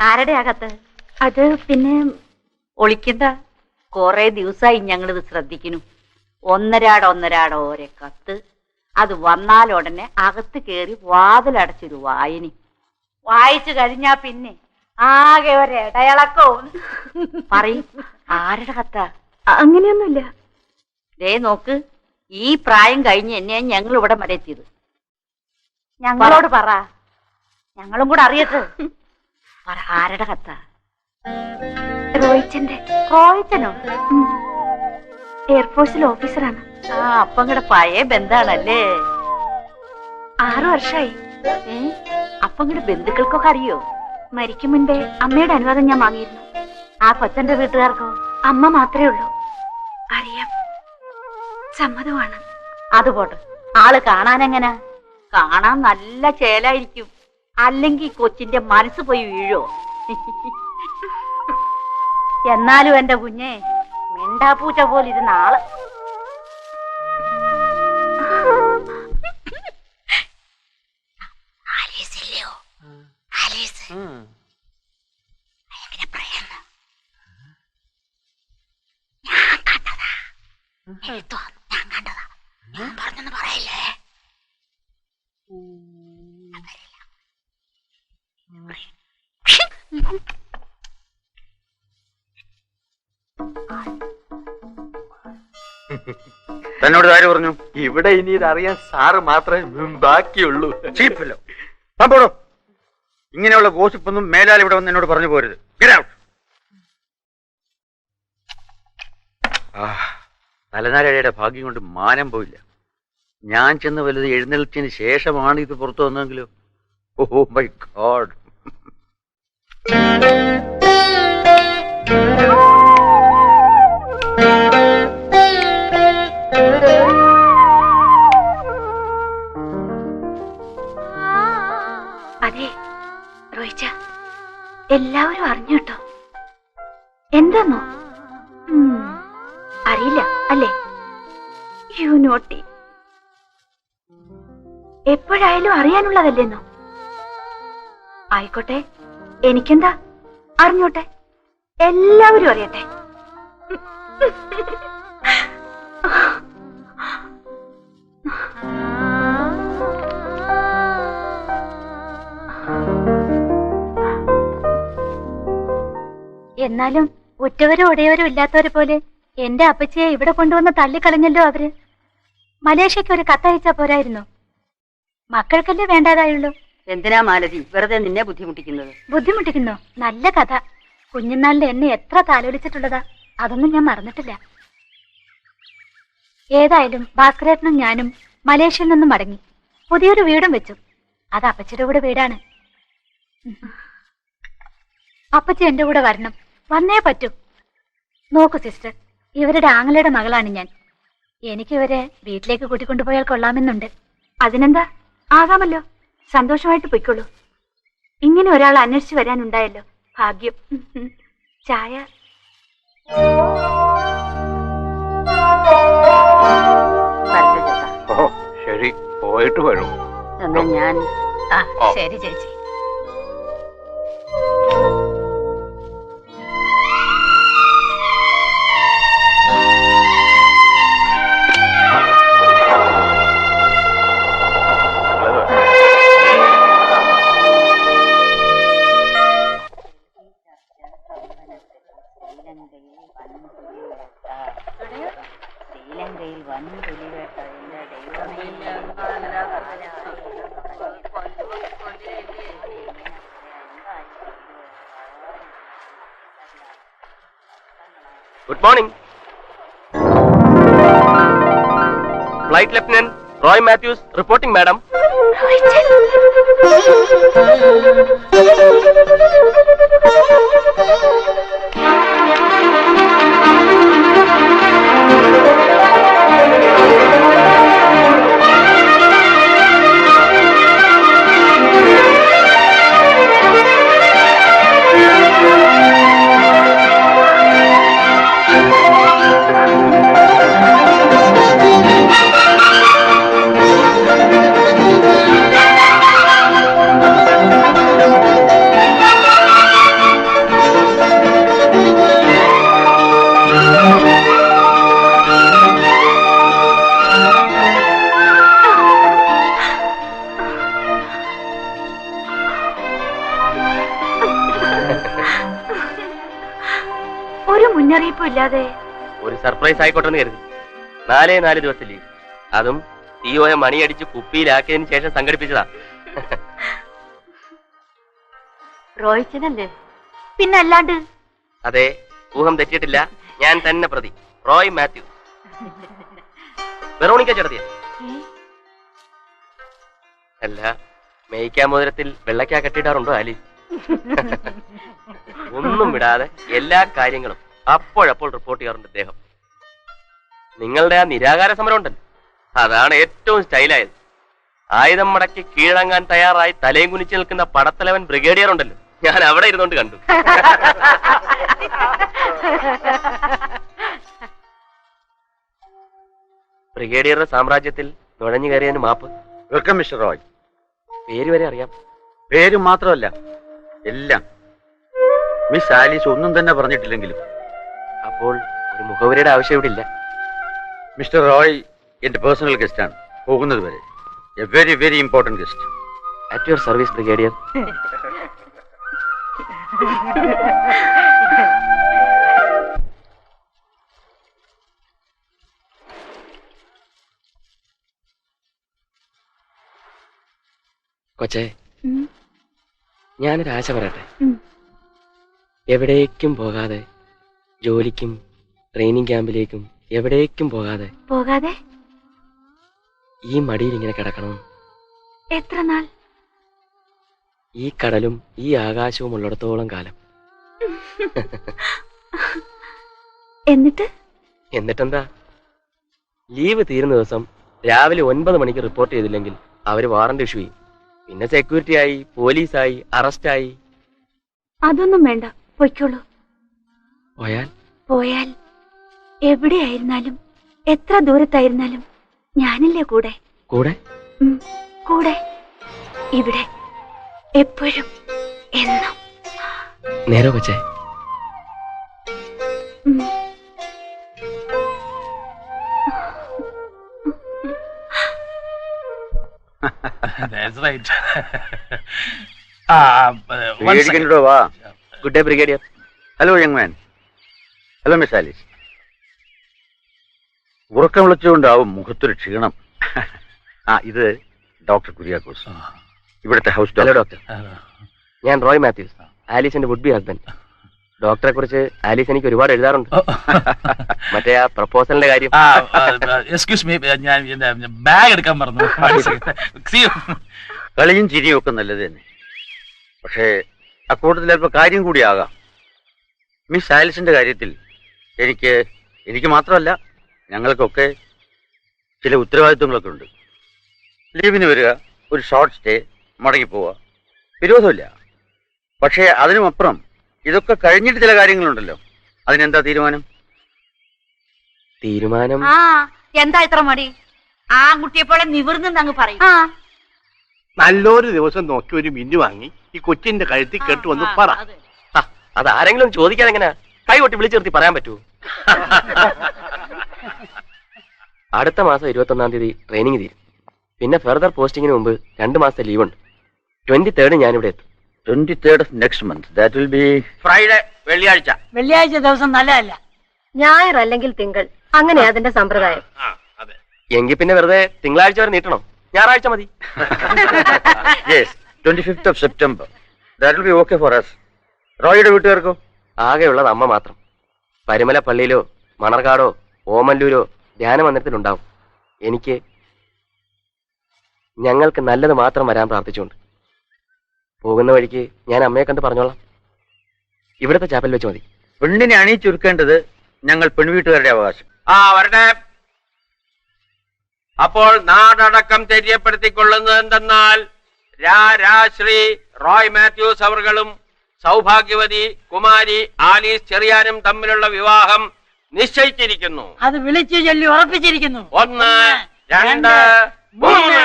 ആരുടെ അകത്ത്? അത് പിന്നെ ഒളിക്കണ്ട. കൊറേ ദിവസമായി ഞങ്ങളിത് ശ്രദ്ധിക്കുന്നു. ഒന്നരാടോരെ കത്ത്. അത് വന്നാലുടനെ അകത്ത് കയറി വാതിലടച്ചൊരു വായന. വായിച്ചു കഴിഞ്ഞാ പിന്നെ ആകെ ഒരിടയിളക്കവും. പറയും, ആരുടെ കത്താ? അങ്ങനെയൊന്നുമില്ല. ദേ നോക്ക്, ഈ പ്രായം കഴിഞ്ഞ് എന്നെയാ ഞങ്ങൾ ഇവിടെ വരെ എത്തിയത്. ഞങ്ങളോട് പറ, ഞങ്ങളും കൂടെ അറിയട്ടെ. പറ, ആരുടെ കത്താ? റോയിച്ചന്റെ. റോയിച്ചനോ? എയർഫോഴ്സിൽ ഓഫീസറാണ്. ആ, അപ്പൊ ഇങ്ങടെ പഴയ ബന്ധാണല്ലേ? 6 വർഷമായി. അപ്പൊ ഇങ്ങടെ ബന്ധുക്കൾക്കൊക്കെ അറിയോ? മരിക്കും മുൻപേ അമ്മയുടെ അനുവാദം ഞാൻ വാങ്ങിയിരുന്നു. ആ കൊച്ചന്റെ വീട്ടുകാർക്കോ? അമ്മ മാത്രമേ ഉള്ളൂ. അറിയാം, സമ്മതമാണ്. അത് പോട്ടെ, ആള് കാണാൻ എങ്ങനാ? കാണാൻ നല്ല ചേലായിരിക്കും. അല്ലെങ്കിൽ കൊച്ചിന്റെ മനസ്സ് പോയി വീഴോ? എന്നാലും എന്റെ കുഞ്ഞെ, മിണ്ടാപ്പൂച്ച പോലിരുന്ന ആള്. ഞാൻ കണ്ടതാ. ഞാൻ പറഞ്ഞെന്ന് പറയില്ലേ? തന്നോട് ആര് പറഞ്ഞു? ഇവിടെ ഇനി ഇതറിയാൻ സാറ് മാത്രമേ ബാക്കിയുള്ളൂ. ചീപ്പല്ലോ. പോടോ. ഇങ്ങനെയുള്ള ഗോസിപ്പൊന്നും മേലാൽ ഇവിടെ വന്ന് എന്നോട് പറഞ്ഞു പോരുത്. തലനാരയുടെ ഭാഗ്യം കൊണ്ട് മാനം പോയില്ല. ഞാൻ ചെന്ന് വലുത് എഴുന്നേൽച്ചതിന് ശേഷമാണ് ഇത് പുറത്തു വന്നെങ്കിലോ. Oh my God. അതെ റോയിച്ച, എല്ലാവരും അറിഞ്ഞു കേട്ടോ. എന്താന്നോ? അറിയില്ല അല്ലേ? You naughty. എപ്പോഴായാലും അറിയാനുള്ളതല്ലേന്നോ? ആയിക്കോട്ടെ, എനിക്കെന്താ, അറിഞ്ഞോട്ടെ, എല്ലാവരും അറിയട്ടെ. എന്നാലും ഉറ്റവരും ഉടയവരും ഇല്ലാത്തവരെ പോലെ എന്റെ അപ്പച്ചിയെ ഇവിടെ കൊണ്ടുവന്ന് തള്ളിക്കളഞ്ഞല്ലോ അവര്. മലേഷ്യക്ക് ഒരു കത്തയച്ചാ പോരായിരുന്നു? മക്കൾക്കല്ലേ വേണ്ടാതായുള്ളൂ. എന്തിനാ മാലതി വെറുതെ നിന്നെ ബുദ്ധിമുട്ടിക്കുന്നത്? ബുദ്ധിമുട്ടിക്കുന്നോ? നല്ല കഥ. കുഞ്ഞുനാളിൽ എന്നെ എത്ര താലോലിച്ചിട്ടുള്ളതാ. അതൊന്നും ഞാൻ മറന്നിട്ടില്ല. ഏതായാലും ഭാസ്കരേട്ടനും ഞാനും മലേഷ്യയിൽ നിന്നും മടങ്ങി. പുതിയൊരു വീടും വെച്ചു. അത് അപ്പച്ചിയുടെ കൂടെ വീടാണ്. അപ്പച്ചി എന്റെ കൂടെ വരണം. വന്നേ പറ്റൂ. നോക്കൂ സിസ്റ്റർ, ഇവരുടെ ആങ്ങളയുടെ മകളാണ് ഞാൻ. എനിക്കിവരെ വീട്ടിലേക്ക് കൂട്ടിക്കൊണ്ടുപോയാൽ കൊള്ളാമെന്നുണ്ട്. അതിനെന്താ, ആകാമല്ലോ. സന്തോഷമായിട്ട് പൊയ്ക്കൊള്ളൂ. ഇങ്ങനെ ഒരാൾ അന്വേഷിച്ചു വരാനുണ്ടായല്ലോ, ഭാഗ്യം. ചായ. ശരി, പോയിട്ട് വരൂ. എന്നാ ഞാൻ. ശരി ചേച്ചി. ശ്രീലങ്കയിൽ വൻ പുലിവേട്ട. Good morning. Flight lieutenant Roy Mathews reporting madam. ഒരു മുന്നറിയിപ്പും ഇല്ലാതെ. ഒരു സർപ്രൈസ് ആയിക്കോട്ടെ എന്ന് കരുതി. 4 ദിവസത്തെ ലീവ്, അതും സിഒയെ മണിയടിച്ച് കുപ്പിയിലാക്കിയതിന് ശേഷം സംഘടിപ്പിച്ചതാ. റോയിച്ചനല്ലേ? പിന്നെ അല്ലാണ്ട്. അതെ, ഊഹം തെറ്റിയിട്ടില്ല. ഞാൻ തന്നെ പ്രതി, റോയ് മാത്യു. വെറോണിക്ക ചേട്ടത്തിയ അല്ല, മേയ്ക്കാമോതിരത്തിൽ വെള്ളക്കാ കെട്ടിയിടാറുണ്ടോ ആലീസ്? ഒന്നും വിടാതെ എല്ലാ കാര്യങ്ങളും അപ്പോഴപ്പോൾ റിപ്പോർട്ട് ചെയ്യാറുണ്ട് അദ്ദേഹം. നിങ്ങളുടെ ആ നിരാകാര സമരം ഉണ്ടല്ലോ, അതാണ് ഏറ്റവും സ്റ്റൈലായത്. ആയുധം മടക്കി കീഴടങ്ങാൻ തയ്യാറായി തലയും കുനിച്ച് നിൽക്കുന്ന പടത്തലവൻ ബ്രിഗേഡിയർ ഉണ്ടല്ലോ, ഞാൻ അവിടെ ഇരുന്നോണ്ട് കണ്ടു. ബ്രിഗേഡിയറുടെ സാമ്രാജ്യത്തിൽ നുഴഞ്ഞു കയറിയതിന് മാപ്പ്. Welcome mister Roy. പേര് വരെ അറിയാം. പേര് മാത്രമല്ല, എല്ലാം. മിസ് ആലീസ് ഒന്നും തന്നെ പറഞ്ഞിട്ടില്ലെങ്കിലും. അപ്പോൾ ഒരു മുഖവരിയുടെ ആവശ്യം ഇവിടെ ഇല്ല. മിസ്റ്റർ റോയ് എന്റെ പേഴ്സണൽ ഗസ്റ്റാണ്, പോകുന്നത് വരെ. A very very important guest. At your service brigadier. കൊച്ചേ, ഞാനൊരു ആശ പറയട്ടെ. എവിടേക്കും പോകാതെ, ജോലിക്കും ട്രെയിനിങ് ക്യാമ്പിലേക്കും എവിടേക്കും പോകാതെ പോകാതെ ഈ മടിയിൽ ഇങ്ങനെ കിടക്കണം. എത്ര നാൾ? ഈ കടലും ഈ ആകാശവും ഉള്ളിടത്തോളം കാലം. എന്നിട്ടെന്താ, ലീവ് തീരുന്ന ദിവസം രാവിലെ 9 മണിക്ക് റിപ്പോർട്ട് ചെയ്തില്ലെങ്കിൽ അവര് വാറന്റ് ഇഷ്യൂ ചെയ്യും. പിന്നെ സെക്യൂരിറ്റി ആയി, പോലീസായി, അറസ്റ്റായി. അതൊന്നും വേണ്ട, പൊയ്ക്കോളൂ. പോയാൽ എവിടെയായിരുന്നാലും എത്ര ദൂരത്തായിരുന്നാലും ഞാനില്ലേ കൂടെ. കൂടെ ഇവിടെ എപ്പോഴും എന്നും. നേരോ കൊച്ചേ? That's right. Good day, Brigadier. Hello, young man. Hello, Miss Alice. ഉറക്കം വിളിച്ചുകൊണ്ടാവും മുഖത്തൊരു ക്ഷീണം. ഇത് ഡോക്ടർ കുര്യാക്കോസ്, ഇവിടുത്തെ ഹൗസ് ഡോക്ടർ. ഞാൻ റോയ് മാത്യൂസ്, ആലീസിന്റെ വുഡ് ബി ഹസ്ബൻഡ്. ഡോക്ടറെ കുറിച്ച് ആലീസ് എനിക്ക് ഒരുപാട് എഴുതാറുണ്ട്. മറ്റേ ആ പ്രപ്പോസലിന്റെ കാര്യം. എക്സ്ക്യൂസ് മീ, ഞാൻ ബാഗ് എടുക്കാൻ മറന്നു. കളിയും ചിരിയും ഒക്കെ നല്ലത് തന്നെ, പക്ഷേ അക്കൂട്ടത്തിൽ അല്പം കാര്യം കൂടിയാകാം. മിസ് ആലിസിന്റെ കാര്യത്തിൽ എനിക്ക് മാത്രമല്ല, ഞങ്ങൾക്കൊക്കെ ചില ഉത്തരവാദിത്വങ്ങളൊക്കെ ഉണ്ട്. ലീവിന് വരിക, ഒരു ഷോർട്ട് സ്റ്റേ, മടങ്ങിപ്പോവുക, വിരോധമില്ല. പക്ഷേ അതിനുമപ്പുറം ഇതൊക്കെ കഴിഞ്ഞിട്ട് ചില കാര്യങ്ങളുണ്ടല്ലോ, അതിനെന്താ തീരുമാനം? എന്താ ഇത്ര മടി? ആൺകുട്ടിയെപ്പോലെ നിവർന്ന് അങ്ങ് പറയും. നല്ലൊരു ദിവസം നോക്കി ഒരു മിന്നു വാങ്ങി ഈ കൊച്ചിന്റെ കഴുത്തിൽ കേട്ടു വന്ന് പറ. അതാരെങ്കിലും ചോദിക്കാൻ എങ്ങനെ കൈ കൊട്ടി വിളിച്ചു നിർത്തി പറയാൻ പറ്റൂ? അടുത്ത മാസം 21-ാം തീയതി ട്രെയിനിങ് തീരും. പിന്നെ ഫെർദർ പോസ്റ്റിങ്ങിന് മുമ്പ് 2 മാസത്തെ ലീവ് ഉണ്ട്. 23rd ഞാനിവിടെ എത്തും. 23rd of next month. That will be Friday, വെള്ളിയാഴ്ച. വെള്ളിയാഴ്ച ദിവസം നല്ലതല്ല. ഞായർ അല്ലെങ്കിൽ തിങ്കൾ, അങ്ങനെ അതിന്റെ സമ്പ്രദായം. എങ്കിൽ പിന്നെ വെറുതെ തിങ്കളാഴ്ച വരെ നീട്ടണം. ഞായറാഴ്ച മതി. yes, 25th of September. That will be okay for us. റോയിയുടെ വീട്ടുകാർക്കോ? ആകെയുള്ളത് അമ്മ മാത്രം. പരിമല പള്ളിയിലോ മണർകാടോ ഓമല്ലൂരോ ധ്യാന മന്ദിരത്തിലുണ്ടാവും. ഞങ്ങൾക്ക് നല്ലത് മാത്രം വരാൻ പ്രാർത്ഥിച്ചുകൊണ്ട് പോകുന്ന വഴിക്ക് ഞാൻ അമ്മയെ കണ്ട് പറഞ്ഞോളാം. ഇവിടുത്തെ ചാപ്പൽ വെച്ച് മതി. പെണ്ണിനെ അണിയിച്ചൊരുക്കേണ്ടത് ഞങ്ങൾ പെൺവീട്ടുകാരുടെ അവകാശം. വരട്ടെ. അപ്പോൾ നാടടക്കം തെര്യപ്പെടുത്തിക്കൊള്ളുന്നത് എന്തെന്നാൽ ശ്രീ റോയ് മാത്യൂസ് അവർകളും സൗഭാഗ്യവതി കുമാരി ആലീസ് ചെറിയാനും തമ്മിലുള്ള വിവാഹം നിശ്ചയിച്ചിരിക്കുന്നു. അത് വിളിച്ചു ചൊല്ലി ഉറപ്പിച്ചിരിക്കുന്നു. 1, 2, 3.